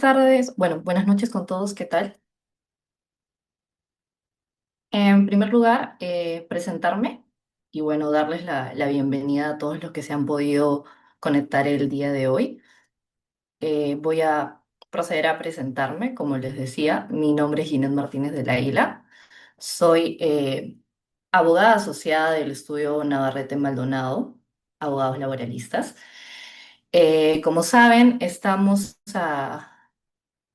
Tardes, bueno, buenas noches con todos, ¿qué tal? En primer lugar, presentarme y bueno, darles la bienvenida a todos los que se han podido conectar el día de hoy. Voy a proceder a presentarme, como les decía, mi nombre es Ginette Martínez del Águila, soy abogada asociada del estudio Navarrete Maldonado, abogados laboralistas. Como saben, estamos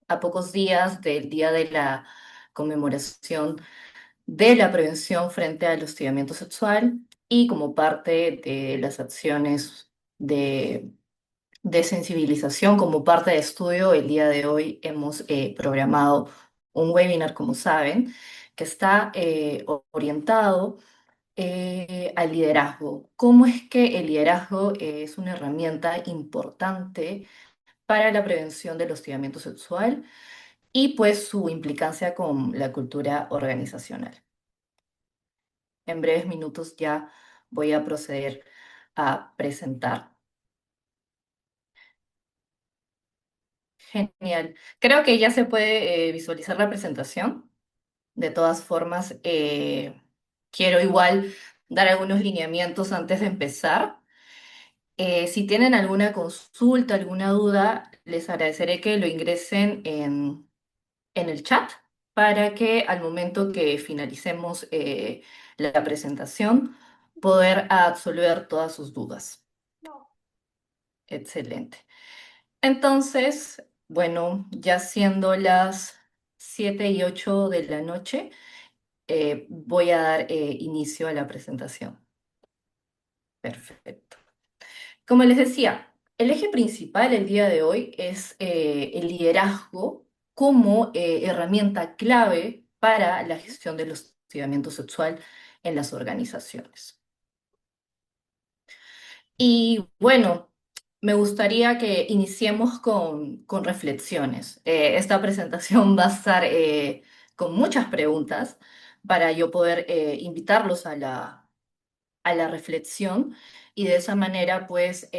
a pocos días del día de la conmemoración de la prevención frente al hostigamiento sexual y como parte de las acciones de, de sensibilización, como parte de estudio, el día de hoy hemos programado un webinar, como saben, que está orientado al liderazgo. ¿Cómo es que el liderazgo es una herramienta importante para la prevención del hostigamiento sexual y pues su implicancia con la cultura organizacional? En breves minutos ya voy a proceder a presentar. Genial. Creo que ya se puede visualizar la presentación. De todas formas, quiero igual dar algunos lineamientos antes de empezar. Si tienen alguna consulta, alguna duda, les agradeceré que lo ingresen en el chat para que al momento que finalicemos la presentación, poder absolver todas sus dudas. Excelente. Entonces, bueno, ya siendo las 7:08 de la noche, voy a dar inicio a la presentación. Perfecto. Como les decía, el eje principal el día de hoy es el liderazgo como herramienta clave para la gestión del hostigamiento sexual en las organizaciones. Y bueno, me gustaría que iniciemos con reflexiones. Esta presentación va a estar con muchas preguntas para yo poder invitarlos a la reflexión y de esa manera pues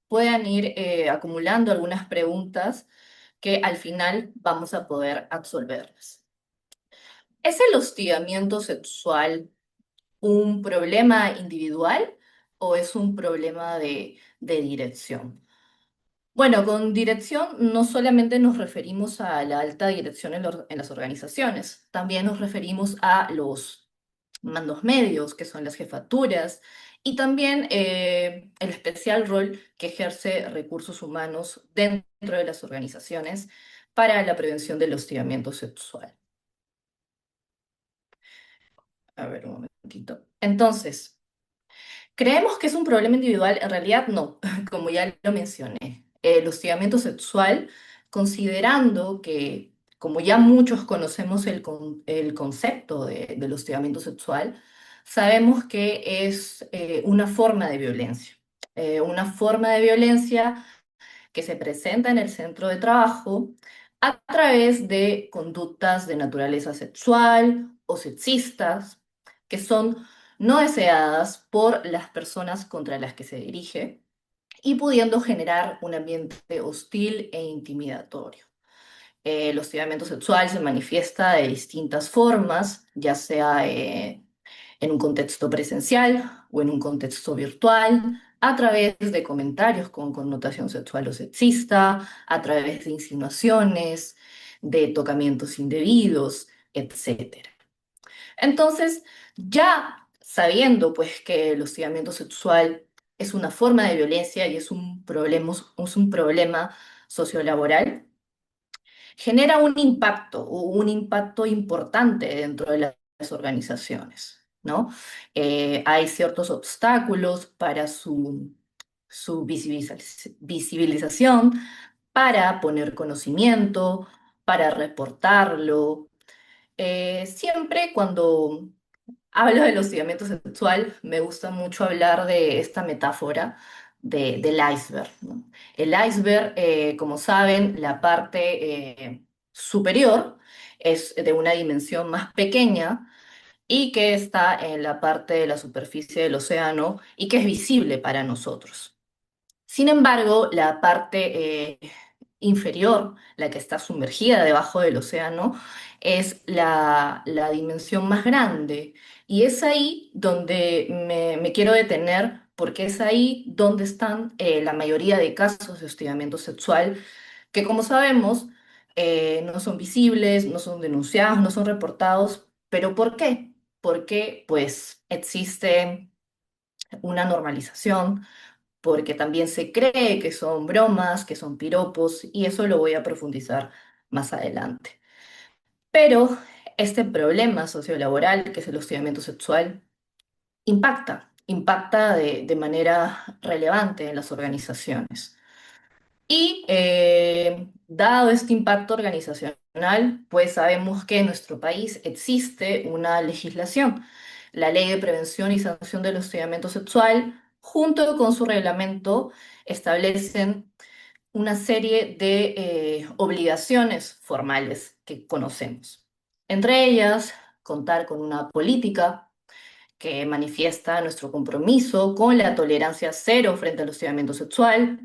puedan ir acumulando algunas preguntas que al final vamos a poder absolverlas. ¿Es el hostigamiento sexual un problema individual o es un problema de dirección? Bueno, con dirección no solamente nos referimos a la alta dirección en las organizaciones, también nos referimos a los mandos medios, que son las jefaturas, y también el especial rol que ejerce recursos humanos dentro de las organizaciones para la prevención del hostigamiento sexual. A ver, un momentito. Entonces, creemos que es un problema individual, en realidad no, como ya lo mencioné. El hostigamiento sexual, considerando que, como ya muchos conocemos el concepto del hostigamiento sexual, sabemos que es una forma de violencia. Una forma de violencia que se presenta en el centro de trabajo a través de conductas de naturaleza sexual o sexistas, que son no deseadas por las personas contra las que se dirige y pudiendo generar un ambiente hostil e intimidatorio. El hostigamiento sexual se manifiesta de distintas formas, ya sea en un contexto presencial o en un contexto virtual, a través de comentarios con connotación sexual o sexista, a través de insinuaciones, de tocamientos indebidos, etcétera. Entonces, ya sabiendo pues que el hostigamiento sexual es una forma de violencia y es un problema sociolaboral, genera un impacto importante dentro de las organizaciones, ¿no? Hay ciertos obstáculos para su visibilización, para poner conocimiento, para reportarlo. Siempre cuando hablo del hostigamiento sexual, me gusta mucho hablar de esta metáfora del iceberg, ¿no? El iceberg, como saben, la parte superior es de una dimensión más pequeña y que está en la parte de la superficie del océano y que es visible para nosotros. Sin embargo, la parte inferior, la que está sumergida debajo del océano, es la dimensión más grande. Y es ahí donde me quiero detener, porque es ahí donde están la mayoría de casos de hostigamiento sexual, que como sabemos, no son visibles, no son denunciados, no son reportados. ¿Pero por qué? Porque pues existe una normalización, porque también se cree que son bromas, que son piropos, y eso lo voy a profundizar más adelante. Pero este problema sociolaboral, que es el hostigamiento sexual, impacta de manera relevante en las organizaciones. Y dado este impacto organizacional, pues sabemos que en nuestro país existe una legislación, la Ley de Prevención y Sanción del Hostigamiento Sexual, junto con su reglamento, establecen una serie de obligaciones formales que conocemos. Entre ellas, contar con una política que manifiesta nuestro compromiso con la tolerancia cero frente al hostigamiento sexual,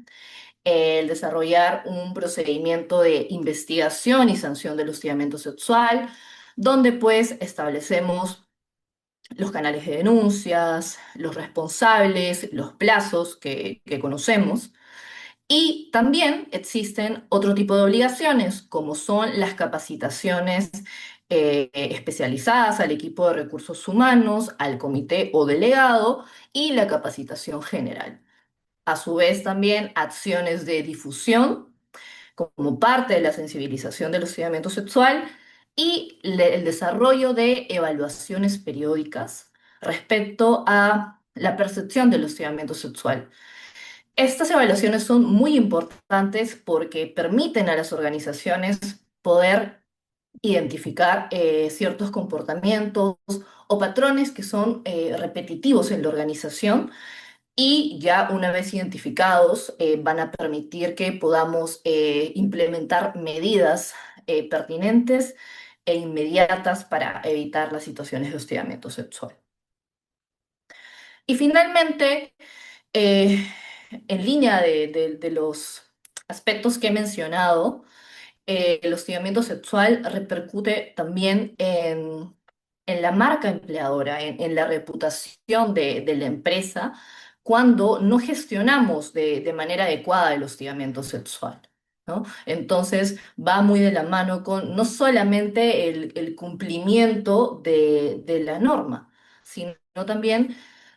el desarrollar un procedimiento de investigación y sanción del hostigamiento sexual, donde pues establecemos los canales de denuncias, los responsables, los plazos que conocemos. Y también existen otro tipo de obligaciones, como son las capacitaciones especializadas al equipo de recursos humanos, al comité o delegado y la capacitación general. A su vez, también acciones de difusión como parte de la sensibilización del hostigamiento sexual y el desarrollo de evaluaciones periódicas respecto a la percepción del hostigamiento sexual. Estas evaluaciones son muy importantes porque permiten a las organizaciones poder identificar ciertos comportamientos o patrones que son repetitivos en la organización, y ya una vez identificados van a permitir que podamos implementar medidas pertinentes e inmediatas para evitar las situaciones de hostigamiento sexual. Y finalmente, eh, en línea de los aspectos que he mencionado, el hostigamiento sexual repercute también en la marca empleadora, en la reputación de la empresa, cuando no gestionamos de manera adecuada el hostigamiento sexual, ¿no? Entonces va muy de la mano con no solamente el cumplimiento de la norma, sino también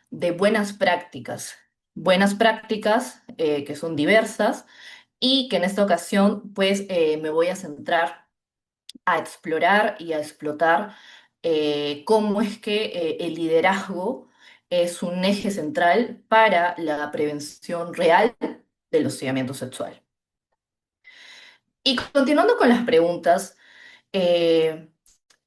de buenas prácticas que son diversas, y que en esta ocasión pues me voy a centrar a explorar y a explotar cómo es que el liderazgo es un eje central para la prevención real del hostigamiento sexual. Y continuando con las preguntas, eh,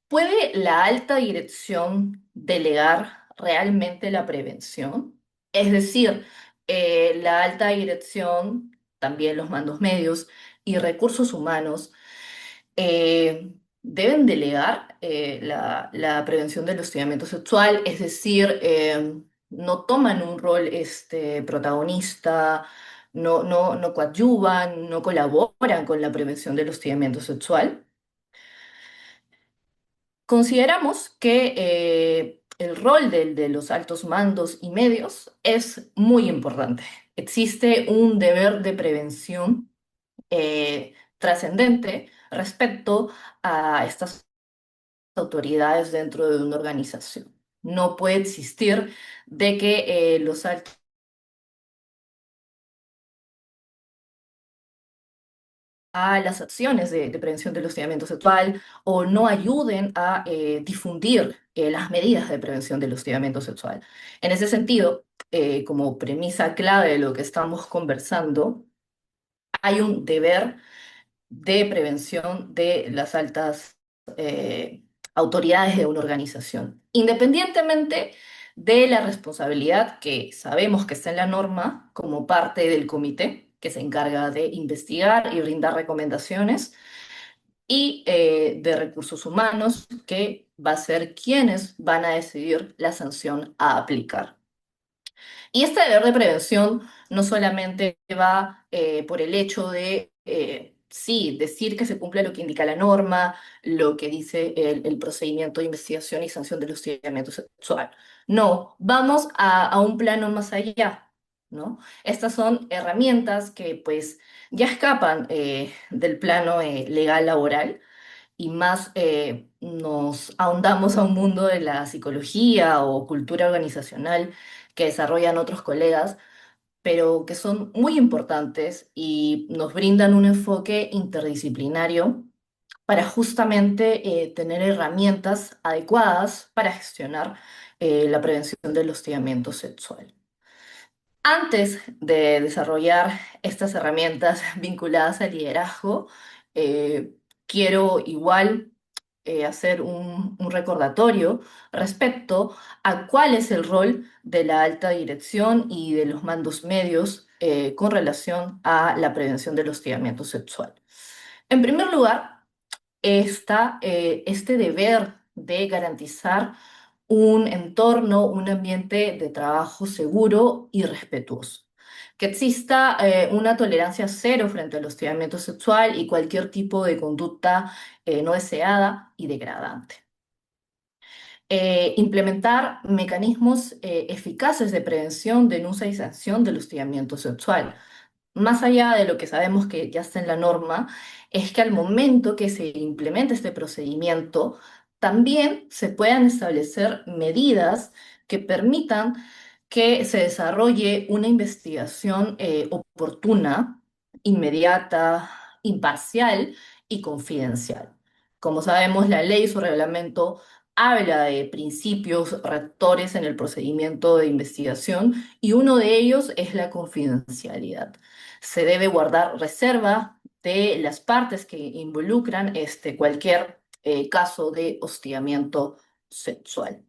¿puede la alta dirección delegar realmente la prevención? Es decir, la alta dirección, también los mandos medios y recursos humanos deben delegar la prevención del hostigamiento sexual, es decir, no toman un rol protagonista, no coadyuvan, no colaboran con la prevención del hostigamiento sexual. Consideramos que el rol de los altos mandos y medios es muy importante. Existe un deber de prevención trascendente respecto a estas autoridades dentro de una organización. No puede existir de que los altos a las acciones de prevención del hostigamiento sexual o no ayuden a difundir las medidas de prevención del hostigamiento sexual. En ese sentido, como premisa clave de lo que estamos conversando, hay un deber de prevención de las altas autoridades de una organización, independientemente de la responsabilidad que sabemos que está en la norma como parte del comité que se encarga de investigar y brindar recomendaciones, y de recursos humanos, que va a ser quienes van a decidir la sanción a aplicar. Y este deber de prevención no solamente va por el hecho de sí, decir que se cumple lo que indica la norma, lo que dice el procedimiento de investigación y sanción del hostigamiento sexual. No, vamos a un plano más allá, ¿no? Estas son herramientas que pues ya escapan del plano legal laboral y más nos ahondamos a un mundo de la psicología o cultura organizacional que desarrollan otros colegas, pero que son muy importantes y nos brindan un enfoque interdisciplinario para justamente tener herramientas adecuadas para gestionar la prevención del hostigamiento sexual. Antes de desarrollar estas herramientas vinculadas al liderazgo, eh, quiero igual hacer un recordatorio respecto a cuál es el rol de la alta dirección y de los mandos medios con relación a la prevención del hostigamiento sexual. En primer lugar, está este deber de garantizar un entorno, un ambiente de trabajo seguro y respetuoso. Que exista una tolerancia cero frente al hostigamiento sexual y cualquier tipo de conducta no deseada y degradante. Implementar mecanismos eficaces de prevención, denuncia y sanción del hostigamiento sexual. Más allá de lo que sabemos que ya está en la norma, es que al momento que se implemente este procedimiento, también se puedan establecer medidas que permitan que se desarrolle una investigación oportuna, inmediata, imparcial y confidencial. Como sabemos, la ley y su reglamento habla de principios rectores en el procedimiento de investigación y uno de ellos es la confidencialidad. Se debe guardar reserva de las partes que involucran cualquier caso de hostigamiento sexual.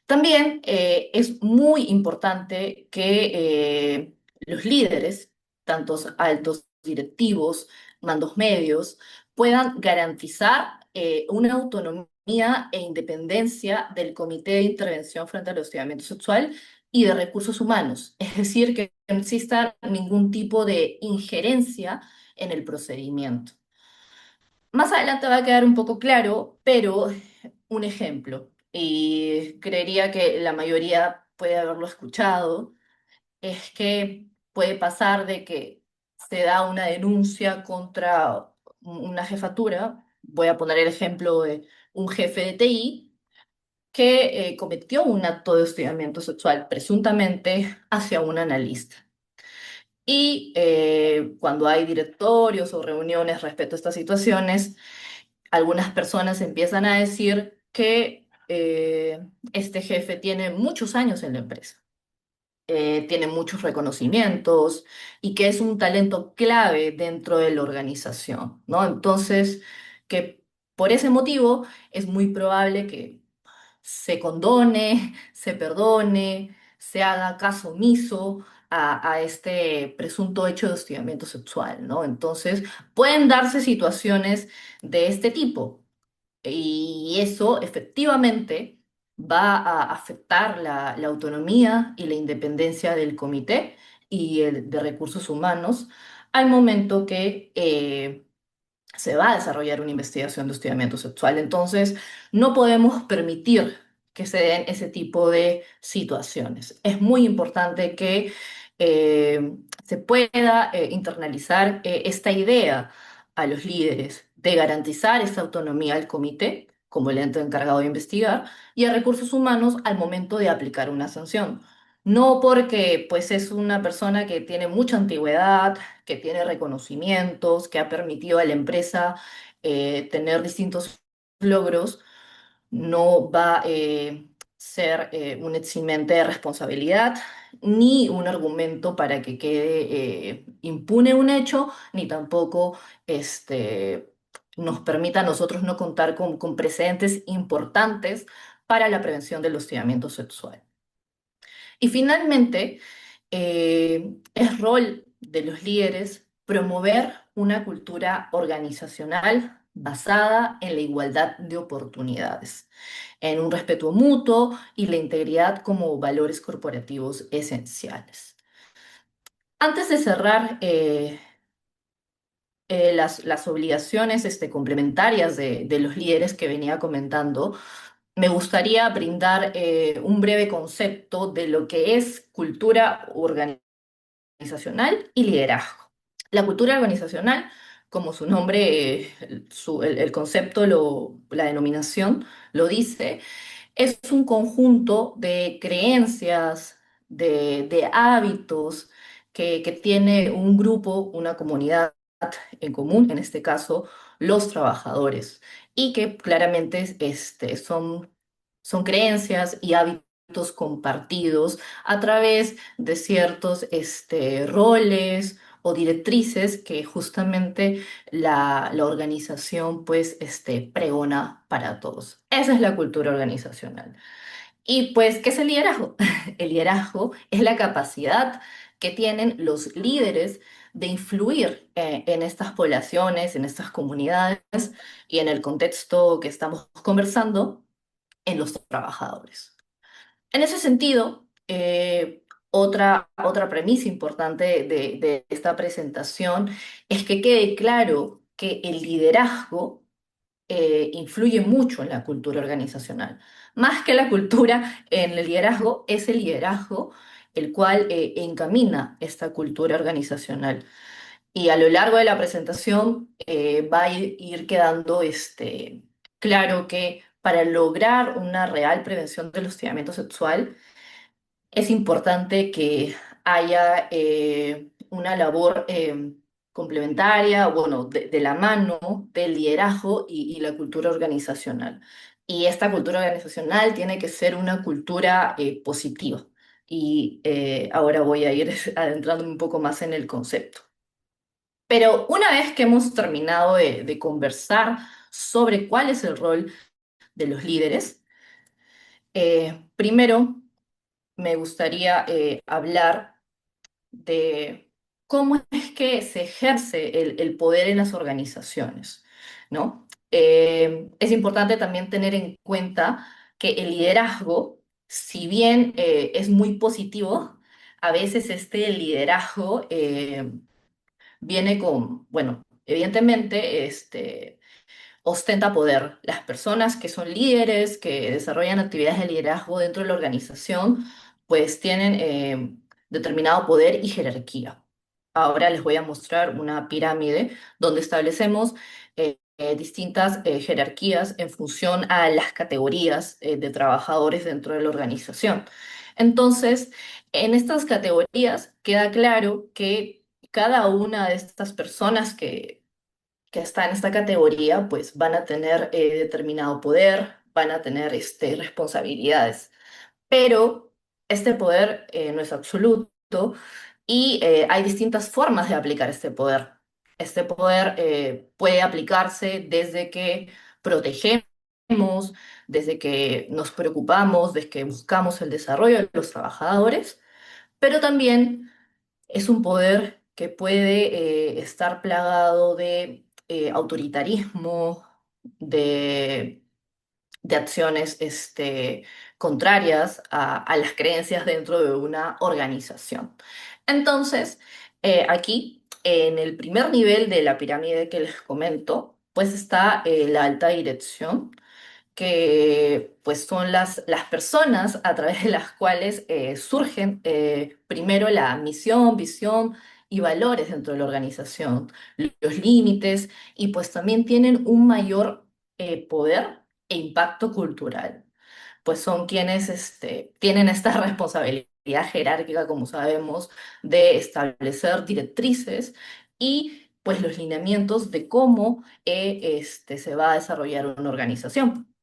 También es muy importante que los líderes, tantos altos directivos, mandos medios, puedan garantizar una autonomía e independencia del Comité de Intervención frente al hostigamiento sexual y de recursos humanos. Es decir, que no exista ningún tipo de injerencia en el procedimiento. Más adelante va a quedar un poco claro, pero un ejemplo, y creería que la mayoría puede haberlo escuchado, es que puede pasar de que se da una denuncia contra una jefatura, voy a poner el ejemplo de un jefe de TI, que cometió un acto de hostigamiento sexual presuntamente hacia un analista. Y cuando hay directorios o reuniones respecto a estas situaciones, algunas personas empiezan a decir que este jefe tiene muchos años en la empresa, tiene muchos reconocimientos y que es un talento clave dentro de la organización, ¿no? Entonces, que por ese motivo es muy probable que se condone, se perdone, se haga caso omiso a este presunto hecho de hostigamiento sexual, ¿no? Entonces, pueden darse situaciones de este tipo. Y eso efectivamente va a afectar la autonomía y la independencia del comité y el de recursos humanos al momento que se va a desarrollar una investigación de hostigamiento sexual. Entonces, no podemos permitir que se den ese tipo de situaciones. Es muy importante que se pueda internalizar esta idea a los líderes de garantizar esta autonomía al comité como el ente encargado de investigar y a recursos humanos al momento de aplicar una sanción. No porque pues es una persona que tiene mucha antigüedad, que tiene reconocimientos, que ha permitido a la empresa tener distintos logros, no va a ser un eximente de responsabilidad ni un argumento para que quede impune un hecho, ni tampoco nos permita a nosotros no contar con precedentes importantes para la prevención del hostigamiento sexual. Y finalmente, es rol de los líderes promover una cultura organizacional basada en la igualdad de oportunidades, en un respeto mutuo y la integridad como valores corporativos esenciales. Antes de cerrar las obligaciones complementarias de los líderes que venía comentando, me gustaría brindar un breve concepto de lo que es cultura organizacional y liderazgo. La cultura organizacional, como su nombre, el concepto, la denominación lo dice, es un conjunto de creencias, de hábitos que tiene un grupo, una comunidad en común, en este caso, los trabajadores, y que claramente son creencias y hábitos compartidos a través de ciertos roles o directrices que justamente la organización pues pregona para todos. Esa es la cultura organizacional. Y pues, ¿qué es el liderazgo? El liderazgo es la capacidad que tienen los líderes de influir en estas poblaciones, en estas comunidades y en el contexto que estamos conversando, en los trabajadores. En ese sentido, otra premisa importante de esta presentación es que quede claro que el liderazgo influye mucho en la cultura organizacional. Más que la cultura en el liderazgo, es el liderazgo el cual encamina esta cultura organizacional. Y a lo largo de la presentación va a ir quedando claro que para lograr una real prevención del hostigamiento sexual, es importante que haya una labor complementaria, bueno, de la mano del liderazgo y la cultura organizacional. Y esta cultura organizacional tiene que ser una cultura positiva. Y ahora voy a ir adentrándome un poco más en el concepto. Pero una vez que hemos terminado de conversar sobre cuál es el rol de los líderes, primero me gustaría hablar de cómo es que se ejerce el poder en las organizaciones, ¿no? Es importante también tener en cuenta que el liderazgo, si bien es muy positivo, a veces este liderazgo viene con, bueno, evidentemente, ostenta poder. Las personas que son líderes, que desarrollan actividades de liderazgo dentro de la organización, pues tienen determinado poder y jerarquía. Ahora les voy a mostrar una pirámide donde establecemos distintas jerarquías en función a las categorías de trabajadores dentro de la organización. Entonces, en estas categorías queda claro que cada una de estas personas que está en esta categoría, pues van a tener determinado poder, van a tener responsabilidades. Pero este poder no es absoluto y hay distintas formas de aplicar este poder. Este poder puede aplicarse desde que protegemos, desde que nos preocupamos, desde que buscamos el desarrollo de los trabajadores, pero también es un poder que puede estar plagado de autoritarismo, de, de acciones contrarias a las creencias dentro de una organización. Entonces, aquí, en el primer nivel de la pirámide que les comento, pues está la alta dirección, que pues son las personas a través de las cuales surgen primero la misión, visión y valores dentro de la organización, los límites y pues también tienen un mayor poder e impacto cultural. Pues son quienes tienen esta responsabilidad jerárquica, como sabemos, de establecer directrices y pues los lineamientos de cómo se va a desarrollar una organización.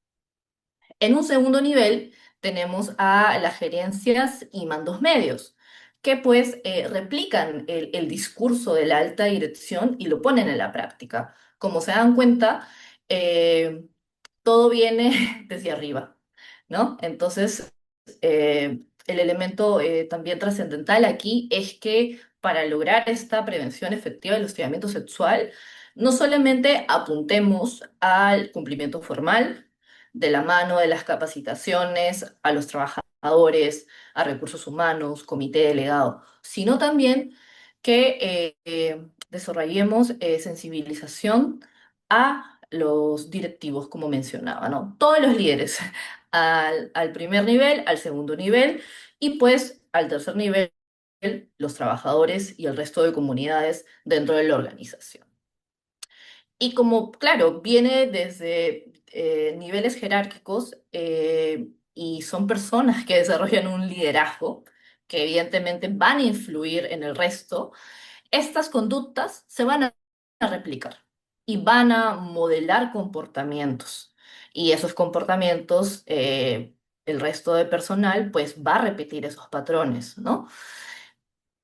En un segundo nivel tenemos a las gerencias y mandos medios, que pues replican el discurso de la alta dirección y lo ponen en la práctica. Como se dan cuenta, eh, todo viene desde arriba, ¿no? Entonces, el elemento también trascendental aquí es que para lograr esta prevención efectiva del hostigamiento sexual, no solamente apuntemos al cumplimiento formal, de la mano de las capacitaciones a los trabajadores, a recursos humanos, comité delegado, sino también que desarrollemos sensibilización a los directivos, como mencionaba, ¿no? Todos los líderes, al primer nivel, al segundo nivel y pues al tercer nivel, los trabajadores y el resto de comunidades dentro de la organización. Y como, claro, viene desde niveles jerárquicos y son personas que desarrollan un liderazgo que evidentemente van a influir en el resto, estas conductas se van a replicar y van a modelar comportamientos. Y esos comportamientos, el resto de personal, pues va a repetir esos patrones, ¿no?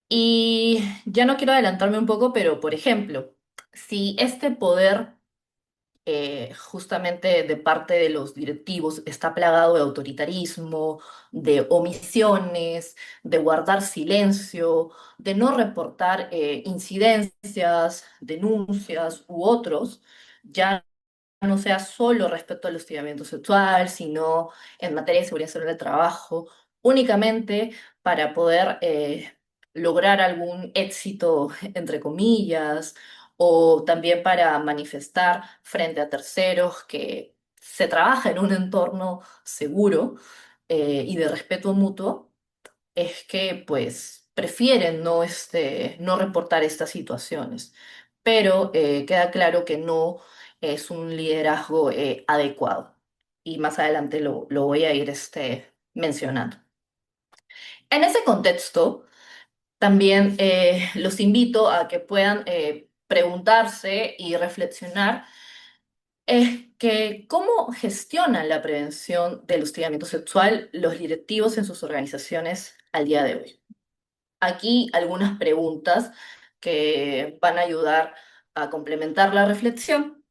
Y ya no quiero adelantarme un poco, pero por ejemplo, si este poder justamente de parte de los directivos está plagado de autoritarismo, de omisiones, de guardar silencio, de no reportar incidencias, denuncias u otros, ya no sea solo respecto al hostigamiento sexual, sino en materia de seguridad salud del trabajo, únicamente para poder lograr algún éxito, entre comillas, o también para manifestar frente a terceros que se trabaja en un entorno seguro y de respeto mutuo, es que pues prefieren no reportar estas situaciones. Pero queda claro que no es un liderazgo adecuado. Y más adelante lo voy a ir mencionando. En ese contexto, también los invito a que puedan preguntarse y reflexionar es que cómo gestionan la prevención del hostigamiento sexual los directivos en sus organizaciones al día de hoy. Aquí algunas preguntas que van a ayudar a complementar la reflexión.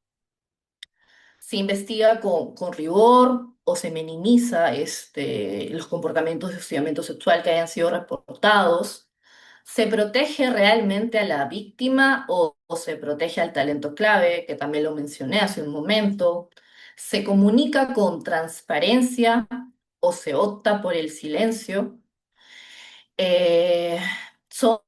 ¿Se investiga con rigor o se minimiza los comportamientos de hostigamiento sexual que hayan sido reportados? ¿Se protege realmente a la víctima o se protege al talento clave, que también lo mencioné hace un momento? ¿Se comunica con transparencia o se opta por el silencio? Eh, son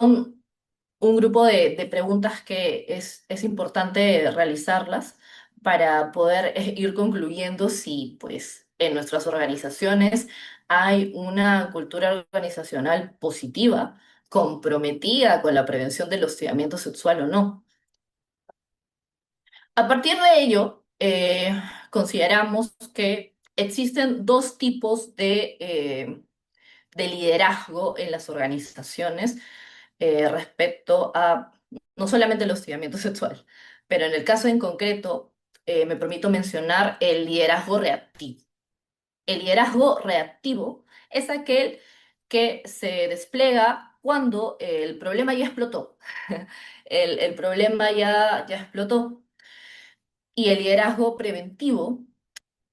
un grupo de preguntas que es importante realizarlas para poder ir concluyendo si, pues, en nuestras organizaciones hay una cultura organizacional positiva, comprometida con la prevención del hostigamiento sexual o no. A partir de ello, consideramos que existen dos tipos de liderazgo en las organizaciones respecto a no solamente el hostigamiento sexual, pero en el caso en concreto me permito mencionar el liderazgo reactivo. El liderazgo reactivo es aquel que se despliega cuando el problema ya explotó. El problema ya explotó. Y el liderazgo preventivo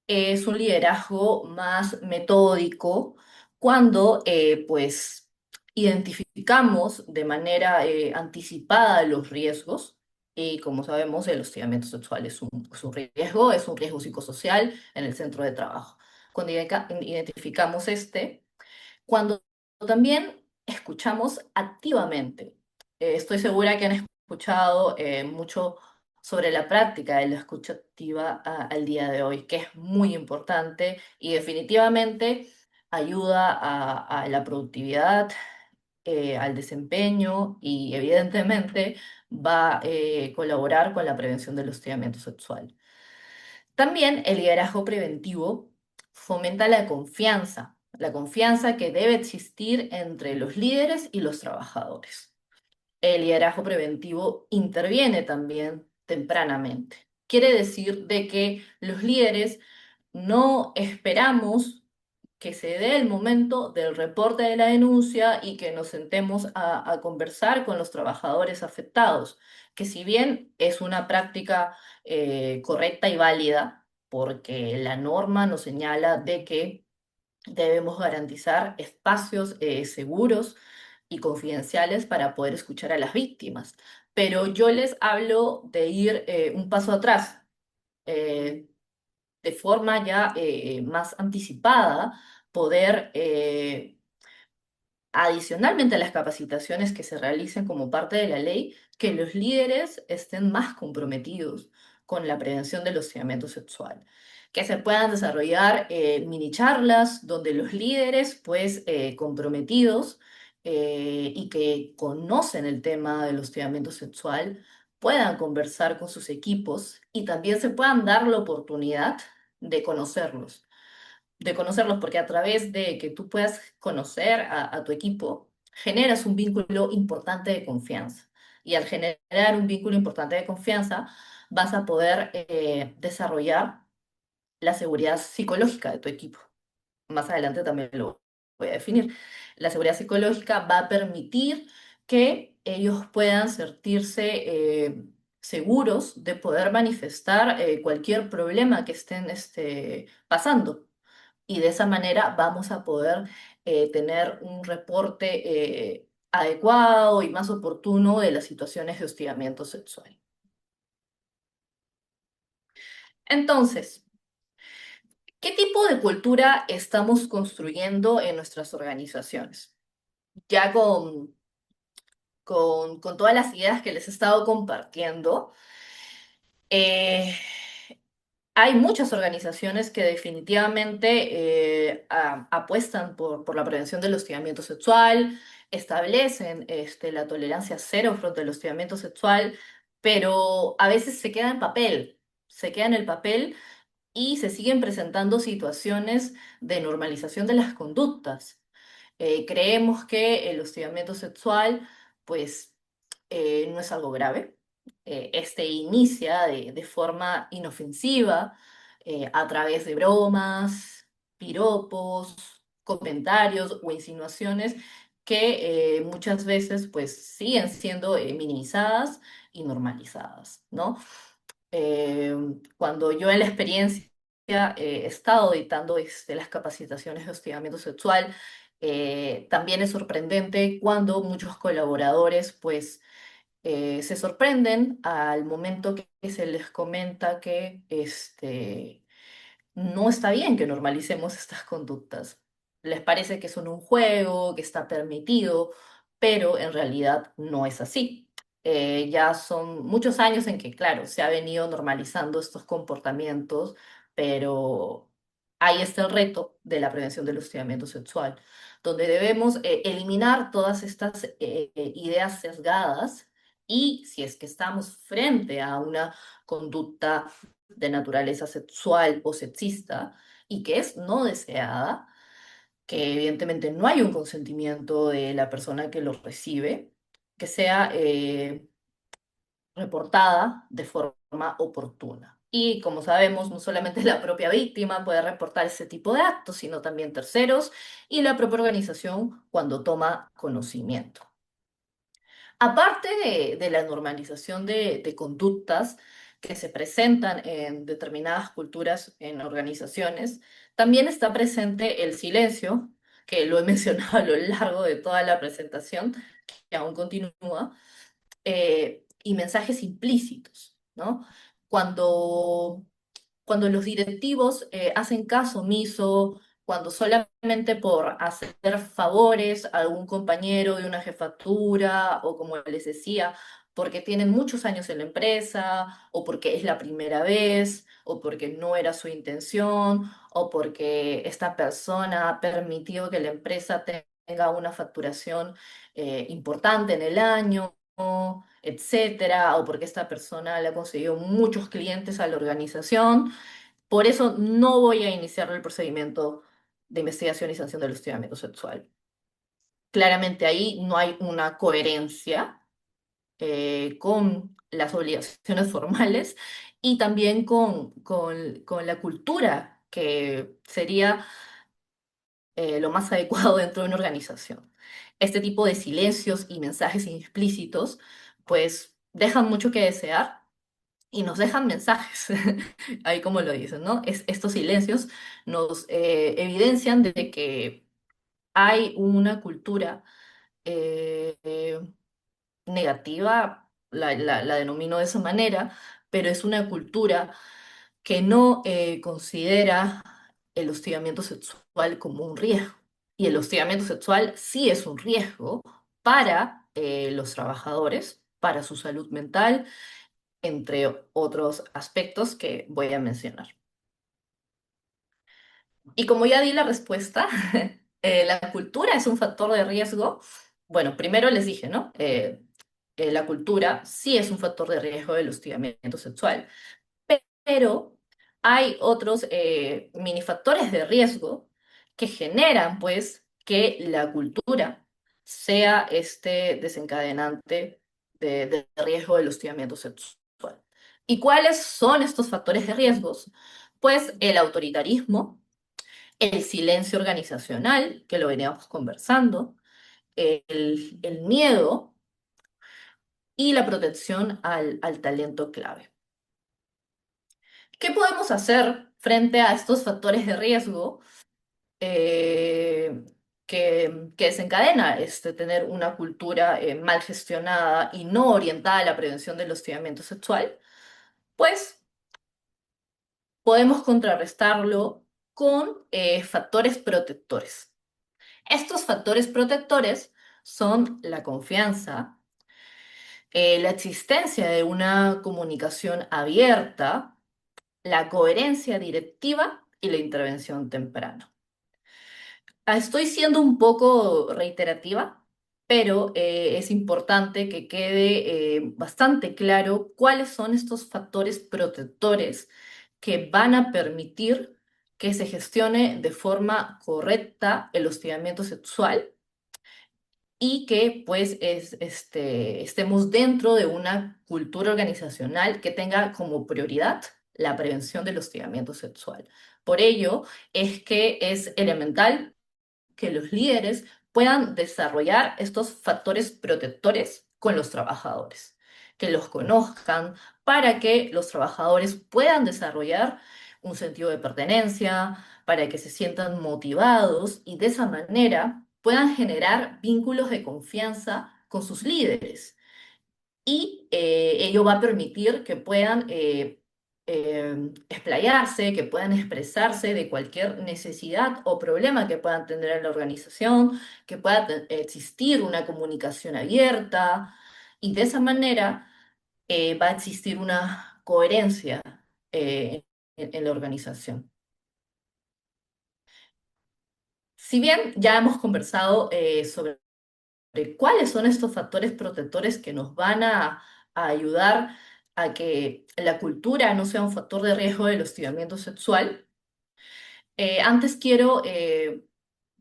es un liderazgo más metódico cuando pues identificamos de manera anticipada los riesgos y como sabemos el hostigamiento sexual es un riesgo psicosocial en el centro de trabajo. Cuando identificamos cuando también escuchamos activamente. Estoy segura que han escuchado mucho sobre la práctica de la escucha activa al día de hoy, que es muy importante y definitivamente ayuda a la productividad, al desempeño y evidentemente va a colaborar con la prevención del hostigamiento sexual. También el liderazgo preventivo fomenta la confianza que debe existir entre los líderes y los trabajadores. El liderazgo preventivo interviene también tempranamente. Quiere decir de que los líderes no esperamos que se dé el momento del reporte de la denuncia y que nos sentemos a conversar con los trabajadores afectados, que si bien es una práctica correcta y válida, porque la norma nos señala de que debemos garantizar espacios seguros y confidenciales para poder escuchar a las víctimas. Pero yo les hablo de ir un paso atrás. eh, de forma ya más anticipada, poder adicionalmente a las capacitaciones que se realicen como parte de la ley, que los líderes estén más comprometidos con la prevención del hostigamiento sexual, que se puedan desarrollar mini charlas donde los líderes, pues, comprometidos y que conocen el tema del hostigamiento sexual, puedan conversar con sus equipos y también se puedan dar la oportunidad de conocerlos porque a través de que tú puedas conocer a tu equipo, generas un vínculo importante de confianza. Y al generar un vínculo importante de confianza, vas a poder desarrollar la seguridad psicológica de tu equipo. Más adelante también lo voy a definir. La seguridad psicológica va a permitir que ellos puedan sentirse seguros de poder manifestar cualquier problema que estén pasando y de esa manera vamos a poder tener un reporte adecuado y más oportuno de las situaciones de hostigamiento sexual. Entonces, ¿qué tipo de cultura estamos construyendo en nuestras organizaciones? Ya con todas las ideas que les he estado compartiendo, eh, hay muchas organizaciones que definitivamente apuestan por la prevención del hostigamiento sexual, establecen la tolerancia cero frente al hostigamiento sexual, pero a veces se queda en papel, se queda en el papel y se siguen presentando situaciones de normalización de las conductas. Creemos que el hostigamiento sexual, pues, no es algo grave. Este inicia de forma inofensiva, a través de bromas, piropos, comentarios o insinuaciones que muchas veces, pues, siguen siendo minimizadas y normalizadas, ¿no? Eh, Cuando yo en la experiencia he estado editando las capacitaciones de hostigamiento sexual, también es sorprendente cuando muchos colaboradores pues se sorprenden al momento que se les comenta que no está bien que normalicemos estas conductas. Les parece que son un juego, que está permitido, pero en realidad no es así. Ya son muchos años en que, claro, se ha venido normalizando estos comportamientos, pero ahí está el reto de la prevención del hostigamiento sexual, donde debemos eliminar todas estas ideas sesgadas y si es que estamos frente a una conducta de naturaleza sexual o sexista y que es no deseada, que evidentemente no hay un consentimiento de la persona que lo recibe, que sea reportada de forma oportuna. Y como sabemos, no solamente la propia víctima puede reportar ese tipo de actos, sino también terceros y la propia organización cuando toma conocimiento. Aparte de la normalización de conductas que se presentan en determinadas culturas, en organizaciones, también está presente el silencio, que lo he mencionado a lo largo de toda la presentación, que aún continúa, y mensajes implícitos, ¿no? Cuando cuando los directivos hacen caso omiso, cuando solamente por hacer favores a algún compañero de una jefatura o como les decía, porque tienen muchos años en la empresa o porque es la primera vez o porque no era su intención o porque esta persona ha permitido que la empresa tenga una facturación importante en el año, etcétera, o porque esta persona le ha conseguido muchos clientes a la organización. Por eso no voy a iniciar el procedimiento de investigación y sanción del hostigamiento sexual. Claramente ahí no hay una coherencia con las obligaciones formales y también con la cultura que sería lo más adecuado dentro de una organización. Este tipo de silencios y mensajes implícitos pues dejan mucho que desear y nos dejan mensajes, ahí como lo dicen, ¿no? Estos silencios nos evidencian de que hay una cultura eh, negativa, la denomino de esa manera, pero es una cultura que no considera el hostigamiento sexual como un riesgo Y el hostigamiento sexual sí es un riesgo para los trabajadores, para su salud mental, entre otros aspectos que voy a mencionar. Y como ya di la respuesta, la cultura es un factor de riesgo. Bueno, primero les dije, ¿no? La cultura sí es un factor de riesgo del hostigamiento sexual, pero hay otros minifactores de riesgo que generan, pues, que la cultura sea este desencadenante de riesgo del hostigamiento sexual. ¿Y cuáles son estos factores de riesgos? Pues el autoritarismo, el silencio organizacional, que lo veníamos conversando, el miedo y la protección al talento clave. ¿Qué podemos hacer frente a estos factores de riesgo eh, que desencadena tener una cultura mal gestionada y no orientada a la prevención del hostigamiento sexual? Pues podemos contrarrestarlo con factores protectores. Estos factores protectores son la confianza, la existencia de una comunicación abierta, la coherencia directiva y la intervención temprana. Estoy siendo un poco reiterativa, pero es importante que quede bastante claro cuáles son estos factores protectores que van a permitir que se gestione de forma correcta el hostigamiento sexual y que pues estemos dentro de una cultura organizacional que tenga como prioridad la prevención del hostigamiento sexual. Por ello es que es elemental que los líderes puedan desarrollar estos factores protectores con los trabajadores, que los conozcan para que los trabajadores puedan desarrollar un sentido de pertenencia, para que se sientan motivados y de esa manera puedan generar vínculos de confianza con sus líderes y ello va a permitir que puedan explayarse, que puedan expresarse de cualquier necesidad o problema que puedan tener en la organización, que pueda existir una comunicación abierta y de esa manera va a existir una coherencia en la organización. Si bien ya hemos conversado sobre cuáles son estos factores protectores que nos van a ayudar a que la cultura no sea un factor de riesgo del hostigamiento sexual. Antes quiero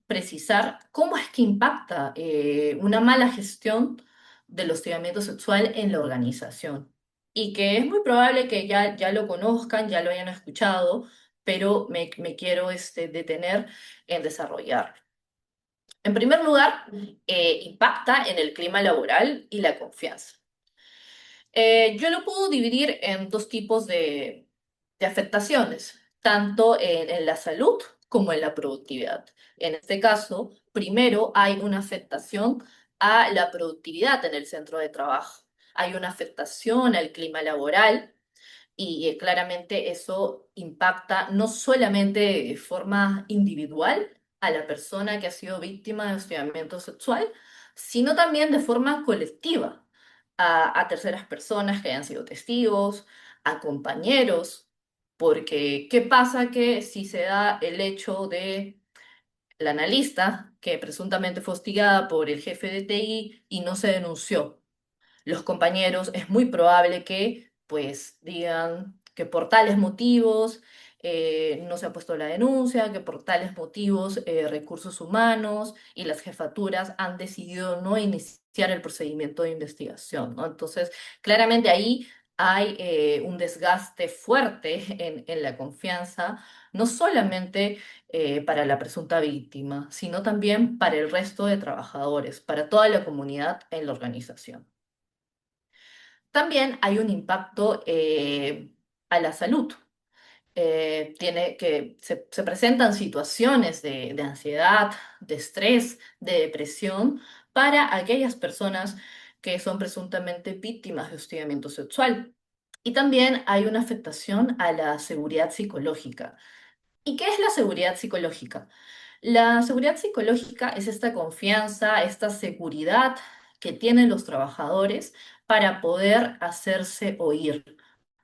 precisar cómo es que impacta una mala gestión del hostigamiento sexual en la organización. Y que es muy probable que ya lo conozcan, ya lo hayan escuchado, pero me quiero detener en desarrollar. En primer lugar, impacta en el clima laboral y la confianza. Yo lo puedo dividir en dos tipos de afectaciones, tanto en la salud como en la productividad. En este caso, primero hay una afectación a la productividad en el centro de trabajo. Hay una afectación al clima laboral y claramente eso impacta no solamente de forma individual a la persona que ha sido víctima de hostigamiento sexual, sino también de forma colectiva a terceras personas que hayan sido testigos, a compañeros, porque ¿qué pasa que si se da el hecho de la analista que presuntamente fue hostigada por el jefe de TI y no se denunció? Los compañeros es muy probable que pues digan que por tales motivos no se ha puesto la denuncia, que por tales motivos recursos humanos y las jefaturas han decidido no iniciar el procedimiento de investigación, ¿no? Entonces, claramente ahí hay un desgaste fuerte en la confianza, no solamente para la presunta víctima, sino también para el resto de trabajadores, para toda la comunidad en la organización. También hay un impacto a la salud. Se presentan situaciones de ansiedad, de estrés, de depresión para aquellas personas que son presuntamente víctimas de hostigamiento sexual. Y también hay una afectación a la seguridad psicológica. ¿Y qué es la seguridad psicológica? La seguridad psicológica es esta confianza, esta seguridad que tienen los trabajadores para poder hacerse oír,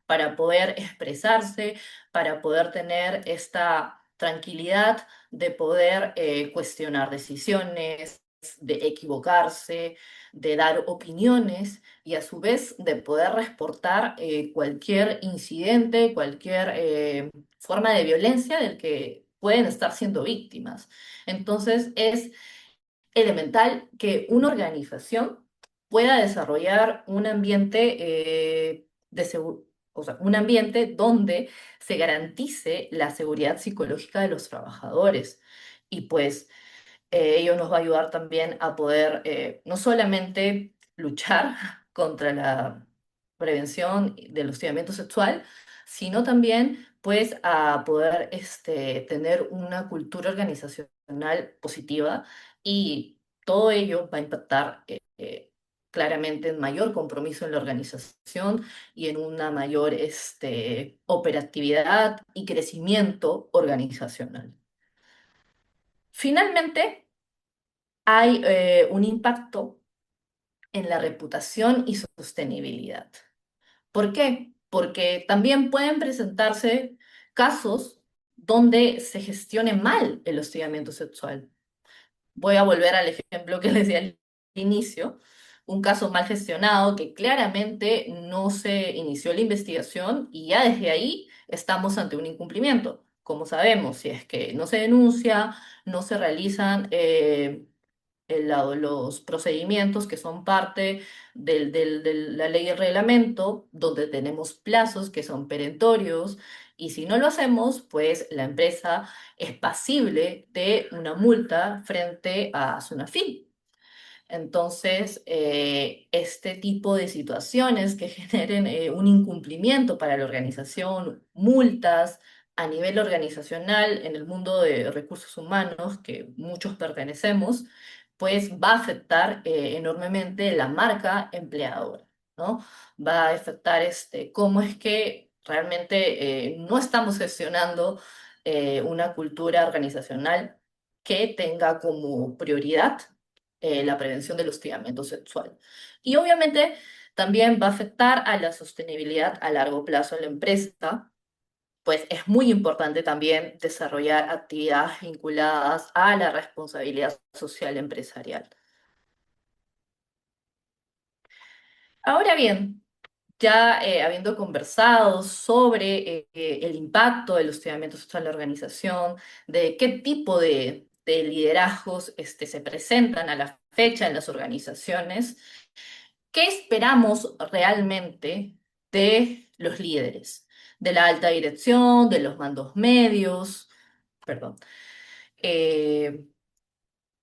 para poder expresarse, para poder tener esta tranquilidad de poder cuestionar decisiones, de equivocarse, de dar opiniones y a su vez de poder reportar cualquier incidente, cualquier forma de violencia del que pueden estar siendo víctimas. Entonces es elemental que una organización pueda desarrollar un ambiente o sea, un ambiente donde se garantice la seguridad psicológica de los trabajadores. Y pues ello nos va a ayudar también a poder no solamente luchar contra la prevención del hostigamiento sexual, sino también pues a poder tener una cultura organizacional positiva y todo ello va a impactar claramente en mayor compromiso en la organización y en una mayor operatividad y crecimiento organizacional. Finalmente, hay un impacto en la reputación y sostenibilidad. ¿Por qué? Porque también pueden presentarse casos donde se gestione mal el hostigamiento sexual. Voy a volver al ejemplo que les di al inicio, un caso mal gestionado que claramente no se inició la investigación y ya desde ahí estamos ante un incumplimiento. Como sabemos, si es que no se denuncia, no se realizan los procedimientos que son parte de la ley y el reglamento, donde tenemos plazos que son perentorios, y si no lo hacemos, pues la empresa es pasible de una multa frente a SUNAFIL. Entonces, este tipo de situaciones que generen un incumplimiento para la organización, multas a nivel organizacional en el mundo de recursos humanos, que muchos pertenecemos, pues va a afectar enormemente la marca empleadora, ¿no? Va a afectar cómo es que realmente no estamos gestionando una cultura organizacional que tenga como prioridad la prevención del hostigamiento sexual. Y obviamente también va a afectar a la sostenibilidad a largo plazo en la empresa, pues es muy importante también desarrollar actividades vinculadas a la responsabilidad social empresarial. Ahora bien, ya habiendo conversado sobre el impacto del hostigamiento sexual en la organización, de qué tipo de liderazgos se presentan a la fecha en las organizaciones, ¿qué esperamos realmente de los líderes, de la alta dirección, de los mandos medios? Perdón. Eh,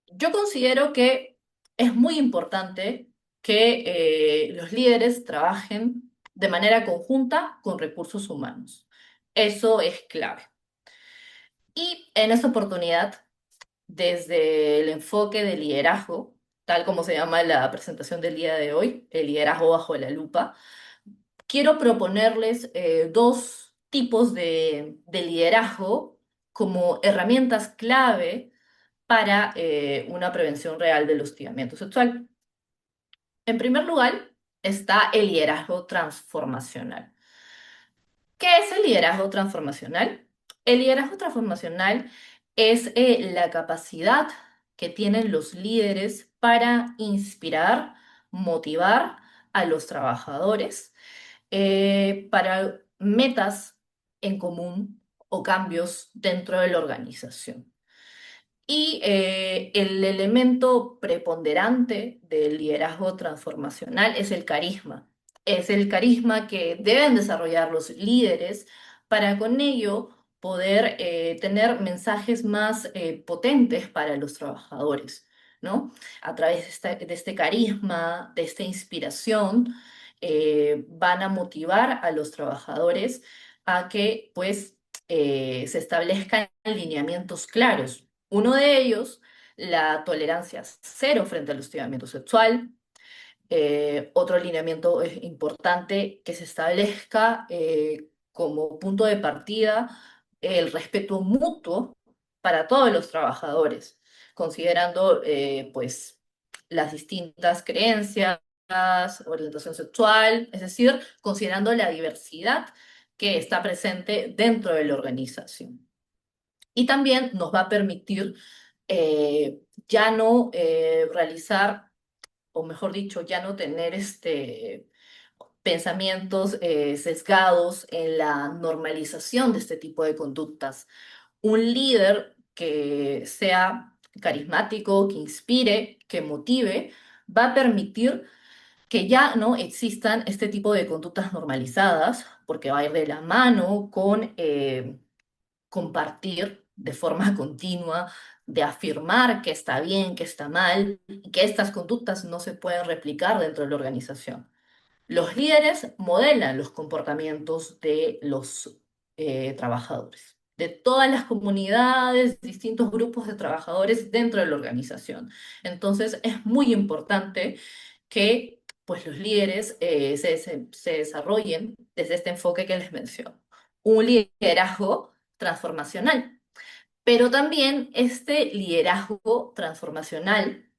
yo considero que es muy importante que los líderes trabajen de manera conjunta con recursos humanos. Eso es clave. Y en esta oportunidad, desde el enfoque de liderazgo, tal como se llama la presentación del día de hoy, el liderazgo bajo la lupa, quiero proponerles dos tipos de liderazgo como herramientas clave para una prevención real del hostigamiento sexual. En primer lugar, está el liderazgo transformacional. ¿Qué es el liderazgo transformacional? El liderazgo transformacional es la capacidad que tienen los líderes para inspirar, motivar a los trabajadores para metas en común o cambios dentro de la organización. Y el elemento preponderante del liderazgo transformacional es el carisma. Es el carisma que deben desarrollar los líderes para con ello poder tener mensajes más potentes para los trabajadores, ¿no? A través de este carisma, de esta inspiración, van a motivar a los trabajadores a que pues se establezcan lineamientos claros. Uno de ellos, la tolerancia cero frente al hostigamiento sexual. Otro alineamiento es importante que se establezca como punto de partida el respeto mutuo para todos los trabajadores, considerando pues las distintas creencias, orientación sexual, es decir, considerando la diversidad que está presente dentro de la organización. Y también nos va a permitir ya no realizar, o mejor dicho, ya no tener pensamientos sesgados en la normalización de este tipo de conductas. Un líder que sea carismático, que inspire, que motive, va a permitir que ya no existan este tipo de conductas normalizadas, porque va a ir de la mano con compartir de forma continua, de afirmar que está bien, que está mal, y que estas conductas no se pueden replicar dentro de la organización. Los líderes modelan los comportamientos de los trabajadores, de todas las comunidades, distintos grupos de trabajadores dentro de la organización. Entonces, es muy importante que pues, los líderes se desarrollen desde este enfoque que les menciono. Un liderazgo transformacional. Pero también este liderazgo transformacional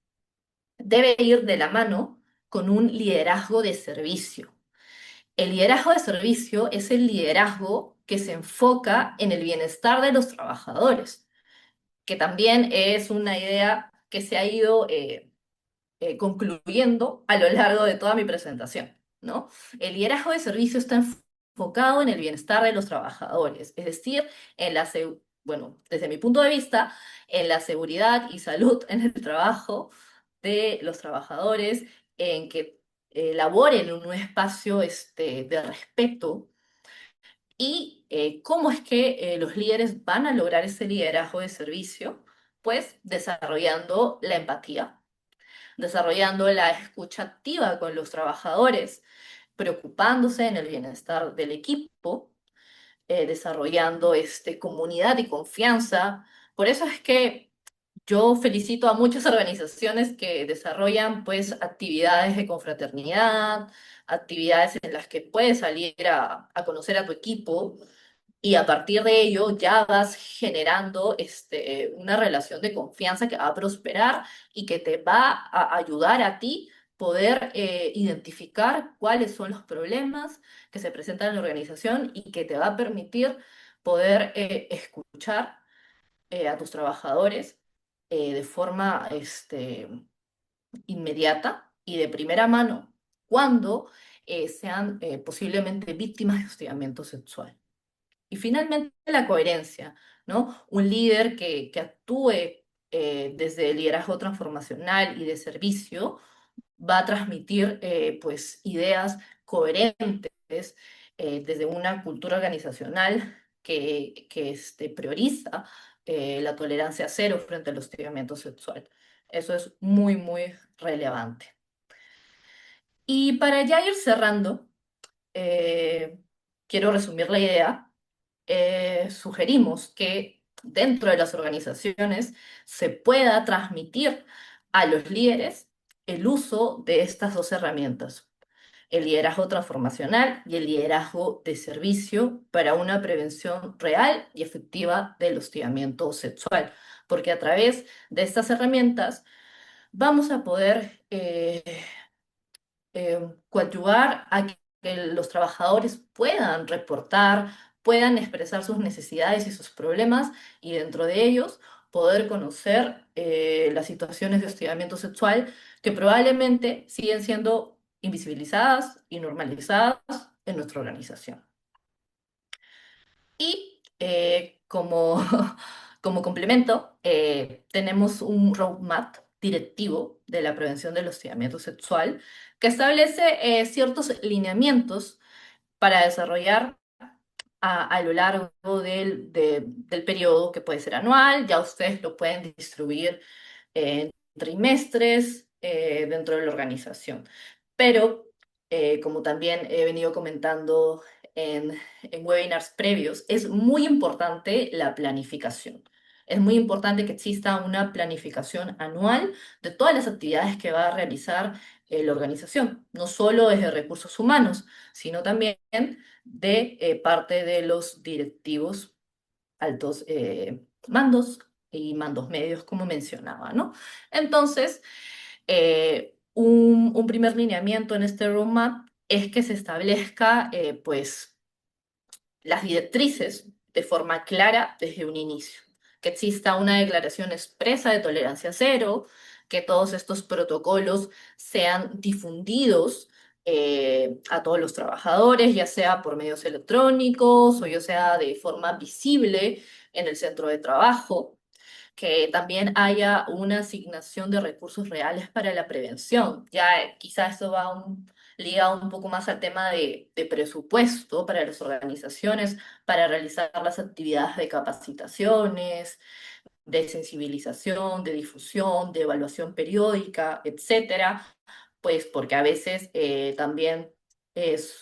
debe ir de la mano con un liderazgo de servicio. El liderazgo de servicio es el liderazgo que se enfoca en el bienestar de los trabajadores, que también es una idea que se ha ido concluyendo a lo largo de toda mi presentación, ¿no? El liderazgo de servicio está enfocado en el bienestar de los trabajadores, es decir, bueno, desde mi punto de vista, en la seguridad y salud en el trabajo de los trabajadores, en que laboren en un espacio de respeto y cómo es que los líderes van a lograr ese liderazgo de servicio, pues desarrollando la empatía, desarrollando la escucha activa con los trabajadores, preocupándose en el bienestar del equipo, desarrollando comunidad y confianza. Por eso es que yo felicito a muchas organizaciones que desarrollan pues actividades de confraternidad, actividades en las que puedes salir a conocer a tu equipo y a partir de ello ya vas generando una relación de confianza que va a prosperar y que te va a ayudar a ti poder identificar cuáles son los problemas que se presentan en la organización y que te va a permitir poder escuchar a tus trabajadores de forma inmediata y de primera mano cuando sean posiblemente víctimas de hostigamiento sexual. Y finalmente la coherencia, ¿no? Un líder que actúe desde el liderazgo transformacional y de servicio va a transmitir pues ideas coherentes desde una cultura organizacional que prioriza la tolerancia cero frente al hostigamiento sexual. Eso es muy, muy relevante. Y para ya ir cerrando, eh, quiero resumir la idea. Sugerimos que dentro de las organizaciones se pueda transmitir a los líderes el uso de estas dos herramientas, el liderazgo transformacional y el liderazgo de servicio para una prevención real y efectiva del hostigamiento sexual, porque a través de estas herramientas vamos a poder coadyuvar a que los trabajadores puedan reportar, puedan expresar sus necesidades y sus problemas y dentro de ellos poder conocer las situaciones de hostigamiento sexual que probablemente siguen siendo invisibilizadas y normalizadas en nuestra organización. Y como complemento, tenemos un roadmap directivo de la prevención del hostigamiento sexual que establece ciertos lineamientos para desarrollar a lo largo del periodo que puede ser anual. Ya ustedes lo pueden distribuir en trimestres dentro de la organización. Pero, como también he venido comentando en webinars previos, es muy importante la planificación. Es muy importante que exista una planificación anual de todas las actividades que va a realizar la organización, no solo desde recursos humanos, sino también de parte de los directivos altos mandos y mandos medios, como mencionaba, ¿no? Entonces, un primer lineamiento en este roadmap es que se establezca, pues, las directrices de forma clara desde un inicio, que exista una declaración expresa de tolerancia cero, que todos estos protocolos sean difundidos a todos los trabajadores, ya sea por medios electrónicos o ya sea de forma visible en el centro de trabajo, que también haya una asignación de recursos reales para la prevención. Ya quizás esto va ligado un poco más al tema de presupuesto para las organizaciones, para realizar las actividades de capacitaciones, de sensibilización, de difusión, de evaluación periódica, etcétera, pues porque a veces también es...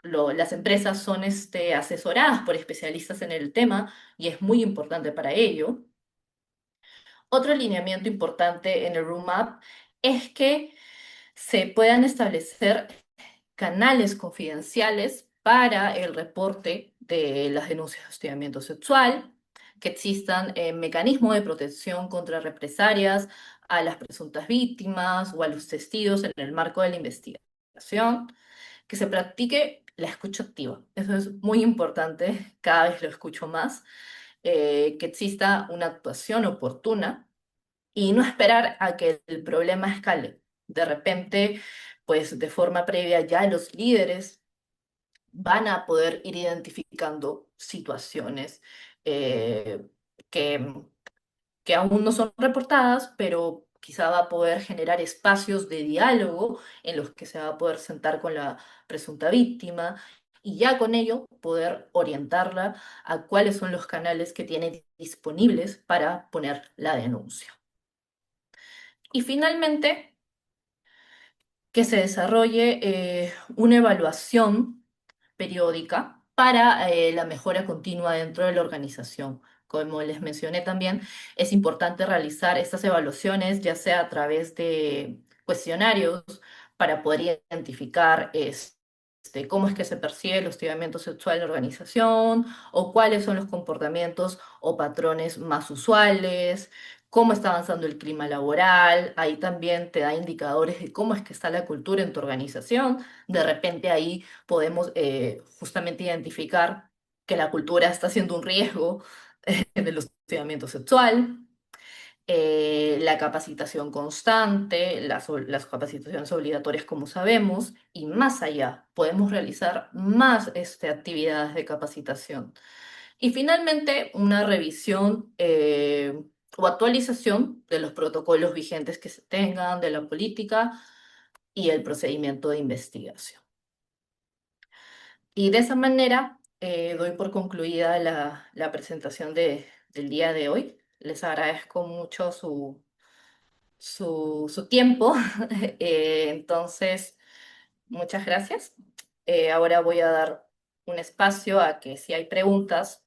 las empresas son asesoradas por especialistas en el tema y es muy importante para ello. Otro lineamiento importante en el roadmap es que se puedan establecer canales confidenciales para el reporte de las denuncias de hostigamiento sexual, que existan mecanismos de protección contra represalias a las presuntas víctimas o a los testigos en el marco de la investigación, que se practique la escucha activa. Eso es muy importante, cada vez lo escucho más, que exista una actuación oportuna y no esperar a que el problema escale. De repente, pues de forma previa ya los líderes van a poder ir identificando situaciones eh, que, que aún no son reportadas, pero quizá va a poder generar espacios de diálogo en los que se va a poder sentar con la presunta víctima y ya con ello poder orientarla a cuáles son los canales que tiene disponibles para poner la denuncia. Y finalmente, que se desarrolle una evaluación periódica para la mejora continua dentro de la organización. Como les mencioné también, es importante realizar estas evaluaciones, ya sea a través de cuestionarios para poder identificar cómo es que se percibe el hostigamiento sexual en la organización o cuáles son los comportamientos o patrones más usuales, cómo está avanzando el clima laboral. Ahí también te da indicadores de cómo es que está la cultura en tu organización. De repente ahí podemos justamente identificar que la cultura está siendo un riesgo del hostigamiento sexual. La capacitación constante, las capacitaciones obligatorias, como sabemos, y más allá, podemos realizar más actividades de capacitación. Y finalmente, una revisión o actualización de los protocolos vigentes que se tengan, de la política y el procedimiento de investigación. Y de esa manera doy por concluida la presentación del día de hoy. Les agradezco mucho su tiempo. Entonces, muchas gracias. Ahora voy a dar un espacio a que si hay preguntas,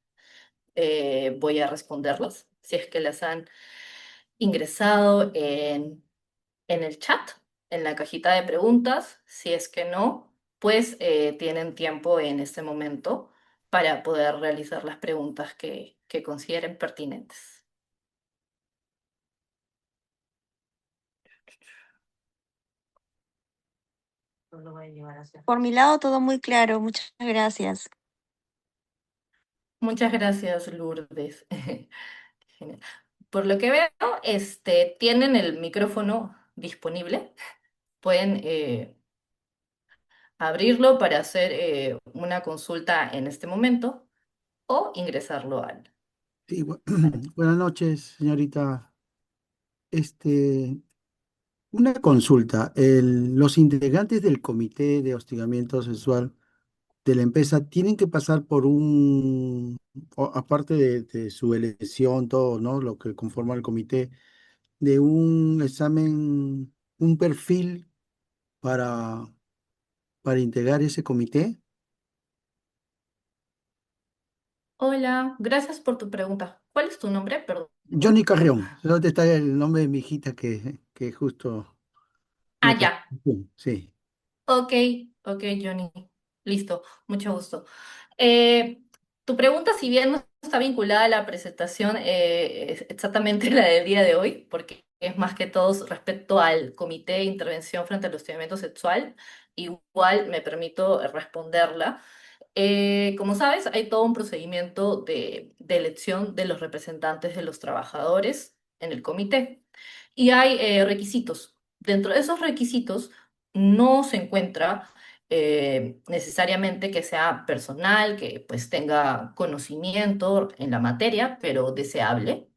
voy a responderlas. Si es que las han ingresado en el chat, en la cajita de preguntas. Si es que no, pues tienen tiempo en este momento para poder realizar las preguntas que consideren pertinentes. Por mi lado, todo muy claro. Muchas gracias. Muchas gracias, Lourdes. Genial. Por lo que veo, tienen el micrófono disponible. Pueden abrirlo para hacer una consulta en este momento o ingresarlo al... Sí, buenas noches, señorita. Este, una consulta. Los integrantes del comité de hostigamiento sexual de la empresa tienen que pasar por aparte de su elección, todo, ¿no? Lo que conforma el comité, de un examen, un perfil para, para integrar ese comité. Hola, gracias por tu pregunta. ¿Cuál es tu nombre? Johnny Perdón. Carrión, ¿dónde está el nombre de mi hijita que justo me Ah, ya. contestó? Sí. Ok, ok, Johnny. Listo, mucho gusto. Eh, Tu pregunta, si bien no está vinculada a la presentación, es exactamente la del día de hoy, porque es más que todo respecto al Comité de Intervención frente al Hostigamiento Sexual, igual me permito responderla. Como sabes, hay todo un procedimiento de elección de los representantes de los trabajadores en el comité y hay requisitos. Dentro de esos requisitos no se encuentra necesariamente que sea personal, que pues tenga conocimiento en la materia, pero deseable.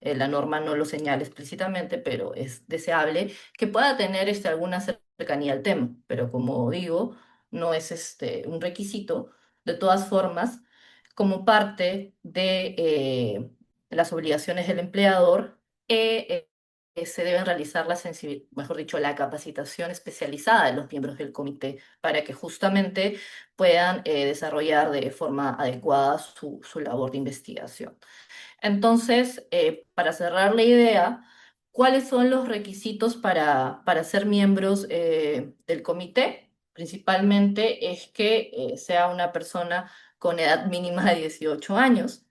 La norma no lo señala explícitamente, pero es deseable que pueda tener alguna cercanía al tema. Pero como digo, no es un requisito. De todas formas, como parte de las obligaciones del empleador, se deben realizar mejor dicho, la capacitación especializada de los miembros del comité para que justamente puedan desarrollar de forma adecuada su labor de investigación. Entonces, para cerrar la idea, ¿cuáles son los requisitos para ser miembros del comité? Principalmente es que sea una persona con edad mínima de 18 años,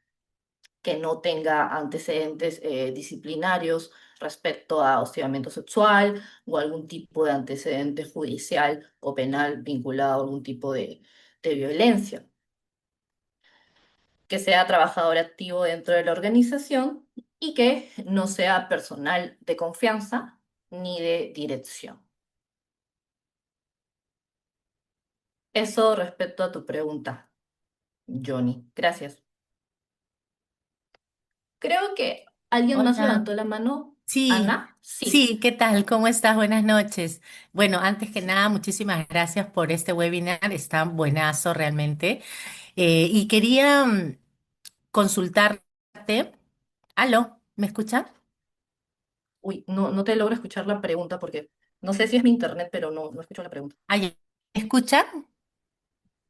que no tenga antecedentes disciplinarios respecto a hostigamiento sexual o algún tipo de antecedente judicial o penal vinculado a algún tipo de violencia, que sea trabajador activo dentro de la organización y que no sea personal de confianza ni de dirección. Eso respecto a tu pregunta, Johnny. Gracias. Creo que alguien más Hola. levantó la mano. Sí, Ana, sí. sí, ¿qué tal? ¿Cómo estás? Buenas noches. Bueno, antes que nada, muchísimas gracias por este webinar, está buenazo realmente. Y quería consultarte. ¿Aló? ¿Me escuchas? Uy, no te logro escuchar la pregunta porque no sé si es mi internet, pero no escucho la pregunta. ¿Me escuchan?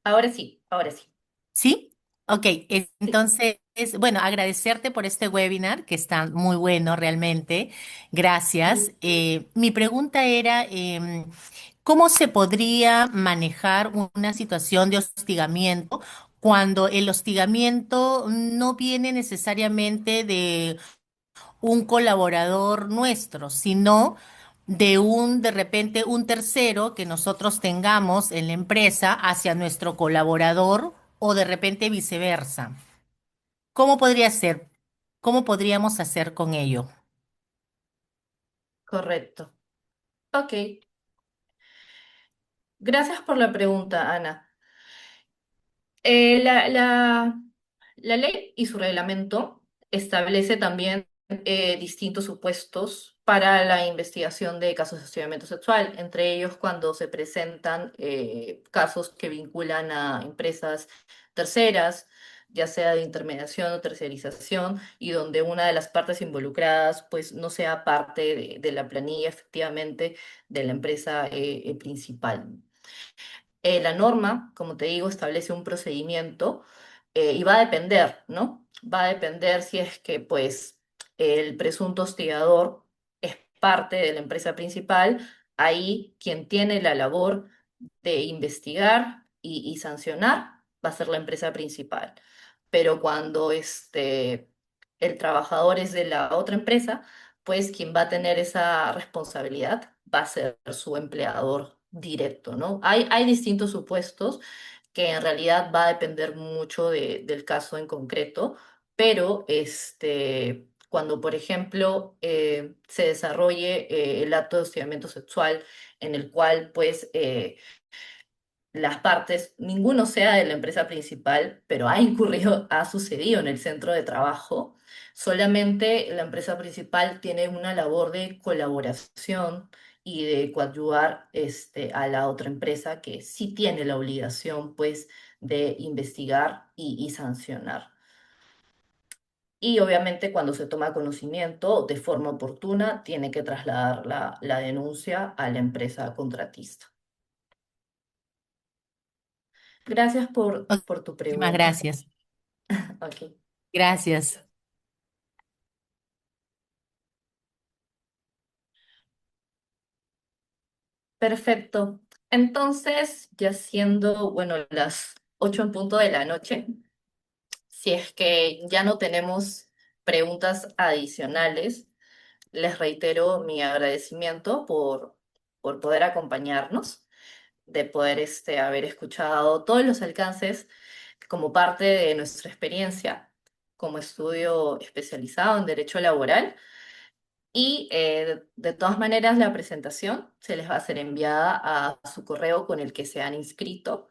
Ahora sí, ahora sí. ¿Sí? Ok, Sí. entonces, bueno, agradecerte por este webinar que está muy bueno realmente. Gracias. Mi pregunta era, ¿cómo se podría manejar una situación de hostigamiento cuando el hostigamiento no viene necesariamente de un colaborador nuestro, sino de repente, un tercero que nosotros tengamos en la empresa hacia nuestro colaborador o de repente viceversa? ¿Cómo podría ser? ¿Cómo podríamos hacer con ello? Correcto. Ok. Gracias por la pregunta, Ana. Eh, la, la, la ley y su reglamento establece también distintos supuestos para la investigación de casos de hostigamiento sexual, entre ellos cuando se presentan casos que vinculan a empresas terceras, ya sea de intermediación o tercerización, y donde una de las partes involucradas pues no sea parte de la planilla efectivamente de la empresa principal. La norma, como te digo, establece un procedimiento y va a depender, ¿no? Va a depender si es que, pues, el presunto hostigador es parte de la empresa principal, ahí quien tiene la labor de investigar y sancionar va a ser la empresa principal. Pero cuando el trabajador es de la otra empresa, pues quien va a tener esa responsabilidad va a ser su empleador directo, ¿no? Hay distintos supuestos que en realidad va a depender mucho del caso en concreto, pero cuando, por ejemplo, se desarrolle el acto de hostigamiento sexual en el cual, pues, las partes, ninguno sea de la empresa principal, pero ha incurrido, ha sucedido en el centro de trabajo, solamente la empresa principal tiene una labor de colaboración y de coadyuvar a la otra empresa que sí tiene la obligación, pues, de investigar y sancionar. Y obviamente cuando se toma conocimiento de forma oportuna, tiene que trasladar la denuncia a la empresa contratista. Gracias por tu Muchísimas pregunta. gracias. Ok, Gracias. perfecto. Entonces, ya siendo, bueno, las 8 en punto de la noche, Si es que ya no tenemos preguntas adicionales, les reitero mi agradecimiento por poder acompañarnos, de poder haber escuchado todos los alcances como parte de nuestra experiencia como estudio especializado en derecho laboral. Y de todas maneras, la presentación se les va a ser enviada a su correo con el que se han inscrito.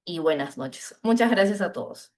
Y buenas noches. Muchas gracias a todos.